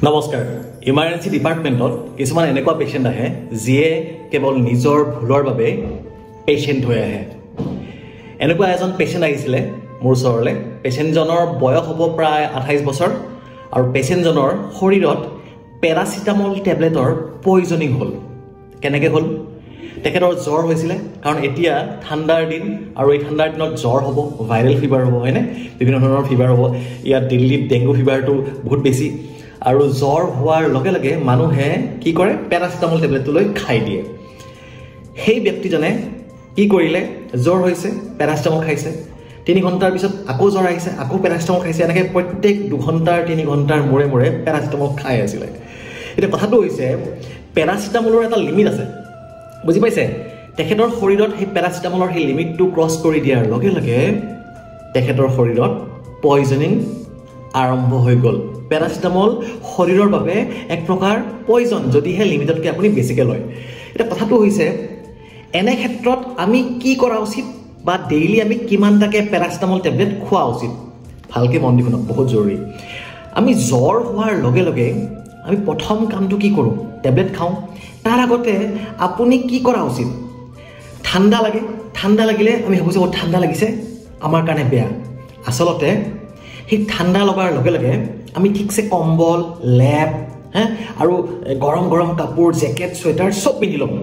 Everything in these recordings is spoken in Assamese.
নমস্কাৰ ইমাৰ্জেন্সি ডিপাৰ্টমেণ্টত কিছুমান এনেকুৱা পেশেন্ট আহে যিয়ে কেৱল নিজৰ ভুলৰ বাবে পেশেন্ট হৈ আহে এনেকুৱা এজন পেশেন্ট আহিছিলে মোৰ ওচৰলৈ পেশেন্টজনৰ বয়স হ'ব প্ৰায় 28 বছৰ আৰু পেশেন্টজনৰ শৰীৰত পেৰাচিটামল টেবলেটৰ পয়জনিং হ'ল কেনেকৈ হ'ল তেখেতৰ জ্বৰ হৈছিল কাৰণ এতিয়া ঠাণ্ডাৰ দিন আৰু এই ঠাণ্ডাৰ দিনত জ্বৰ হ'ব ভাইৰেল ফিভাৰ হ'ব হয়নে বিভিন্ন ধৰণৰ ফিভাৰ হ'ব ইয়াত দিল্লীত ডেংগু ফিভাৰটো বহুত বেছি আৰু জ্বৰ হোৱাৰ লগে লগে মানুহে কি কৰে পেৰাচিটামল টেবলেটটো লৈ খাই দিয়ে সেই ব্যক্তিজনে কি কৰিলে জ্বৰ হৈছে পেৰাচিটামল খাইছে 3 ঘণ্টাৰ পিছত আকৌ জ্বৰ আহিছে আকৌ পেৰাচিটামল খাইছে এনেকৈ প্ৰত্যেক 2 ঘণ্টাৰ 3 ঘণ্টাৰ মূৰে মূৰে পেৰাচিটামল খাই আছিল এটা কথাটো হৈছে পেৰাচিটামলৰ এটা লিমিট আছে বুজি পাইছে তেখেতৰ শৰীৰত সেই পেৰাচিটামলৰ সেই লিমিটটো ক্ৰছ কৰি দিয়াৰ লগে লগে তেখেতৰ শৰীৰত পয়জনিং আৰম্ভ হৈ গ'ল পেৰাচিটামল শৰীৰৰ বাবে এক প্ৰকাৰ পয়জন যদিহে লিমিটতকৈ আপুনি বেছিকৈ লয় এটা কথাটো হৈছে এনে ক্ষেত্ৰত আমি কি কৰা উচিত বা ডেইলি আমি কিমানটাকে পেৰাচিটামল টেবলেট খোৱা উচিত ভালকৈ মন দি শুনক বহুত জৰুৰী আমি জ্বৰ হোৱাৰ লগে লগে আমি প্ৰথম কামটো কি কৰোঁ টেবলেট খাওঁ তাৰ আগতে আপুনি কি কৰা উচিত ঠাণ্ডা লাগিলে আমি ভাবোঁ যে ঠাণ্ডা লাগিছে আমাৰ কাৰণে বেয়া আচলতে সেই ঠাণ্ডা লগাৰ লগে লগে আমি ঠিকছে কম্বল লেপ আৰু গৰম গৰম কাপোৰ জেকেট চুৱেটাৰ চব পিন্ধি ল'ম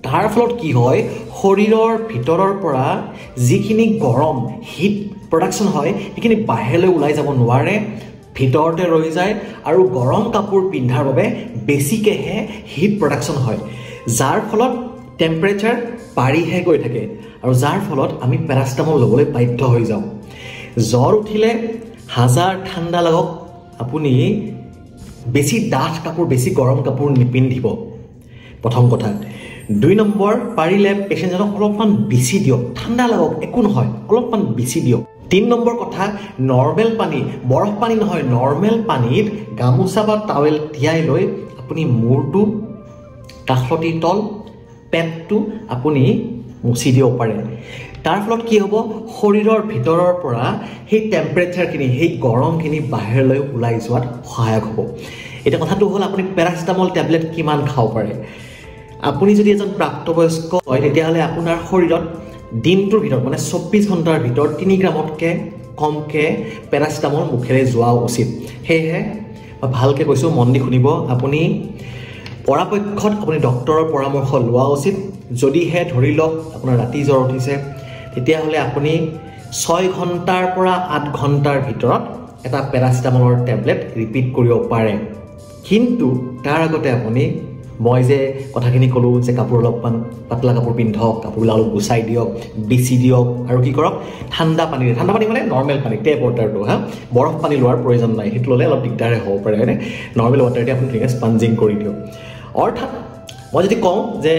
তাৰ ফলত কি হয় শৰীৰৰ ভিতৰৰ পৰা যিখিনি গৰম হিট প্ৰডাকশ্যন হয় সেইখিনি বাহিৰলৈ ওলাই যাব নোৱাৰে ভিতৰতে ৰৈ যায় আৰু গৰম কাপোৰ পিন্ধাৰ বাবে বেছিকৈহে হিট প্ৰডাকশ্যন হয় যাৰ ফলত টেম্পাৰেচাৰ বাঢ়িহে গৈ থাকে আৰু যাৰ ফলত আমি পেৰাচিটামল ল'বলৈ বাধ্য হৈ যাওঁ জ্বৰ উঠিলে হাজাৰ ঠাণ্ডা লাগক আপুনি বেছি ডাঠ কাপোৰ বেছি গৰম কাপোৰ নিপিন্ধিব প্ৰথম কথা 2 নম্বৰ পাৰিলে পেশেন্টজনক অলপমান বেছি দিয়ক ঠাণ্ডা লাগক একো নহয় অলপমান বেছি দিয়ক 3 নম্বৰ কথা নৰ্মেল পানী বৰফ পানী নহয় নৰ্মেল পানীত গামোচা বা টাৱেল তিয়াই লৈ আপুনি মূৰটো কাষলতিৰ তল পেটটো আপুনি মুচি দিব পাৰে তাৰ ফলত কি হ'ব শৰীৰৰ ভিতৰৰ পৰা সেই টেম্পাৰেচাৰখিনি সেই গৰমখিনি বাহিৰলৈ ওলাই যোৱাত সহায়ক হ'ব এটা কথাটো হ'ল আপুনি পেৰাচিটামল টেবলেট কিমান খাব পাৰে আপুনি যদি এজন প্ৰাপ্তবয়স্ক হয় তেতিয়াহ'লে আপোনাৰ শৰীৰত দিনটোৰ ভিতৰত মানে 24 ঘণ্টাৰ ভিতৰত 3 গ্ৰামতকৈ কমকৈ পেৰাচিটামল মুখেৰে যোৱা উচিত সেয়েহে মই ভালকৈ কৈছোঁ মন দি শুনিব আপুনি পৰাপক্ষত আপুনি ডক্তৰৰ পৰামৰ্শ লোৱা উচিত যদিহে ধৰি লওক আপোনাৰ ৰাতি জ্বৰ উঠিছে তেতিয়াহ'লে আপুনি 6 ঘণ্টাৰ পৰা 8 ঘণ্টাৰ ভিতৰত এটা পেৰাচিটামলৰ টেবলেট ৰিপিট কৰিব পাৰে কিন্তু তাৰ আগতে আপুনি মই যে কথাখিনি ক'লোঁ যে কাপোৰ অলপমান পাতলা কাপোৰ পিন্ধক কাপোৰবিলাক অলপ গুচাই দিয়ক বেছি দিয়ক আৰু কি কৰক ঠাণ্ডা পানী মানে নৰ্মেল পানী টেপ ৱাটাৰটো বৰফ পানী লোৱাৰ প্ৰয়োজন নাই সেইটো ল'লে অলপ দিগদাৰে হ'ব পাৰে হয়নে নৰ্মেল ৱাটাৰতে আপুনি ধুনীয়াকৈ স্পঞ্জিং কৰি দিয়ক অৰ্থাৎ মই যদি কওঁ যে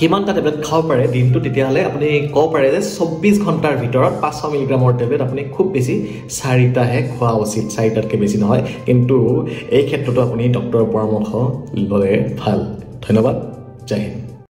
কিমানটা টেবলেট খাব পাৰে দিনটো তেতিয়াহ'লে আপুনি ক'ব পাৰে যে 24 ঘণ্টাৰ ভিতৰত 500 মিলিগ্ৰামৰ টেবলেট আপুনি খুব বেছি 4টাহে খোৱা উচিত 4টাতকৈ বেছি নহয় কিন্তু এই ক্ষেত্ৰতো আপুনি ডক্তৰৰ পৰামৰ্শ ল'লে ভাল ধন্যবাদ জয় হিন্দ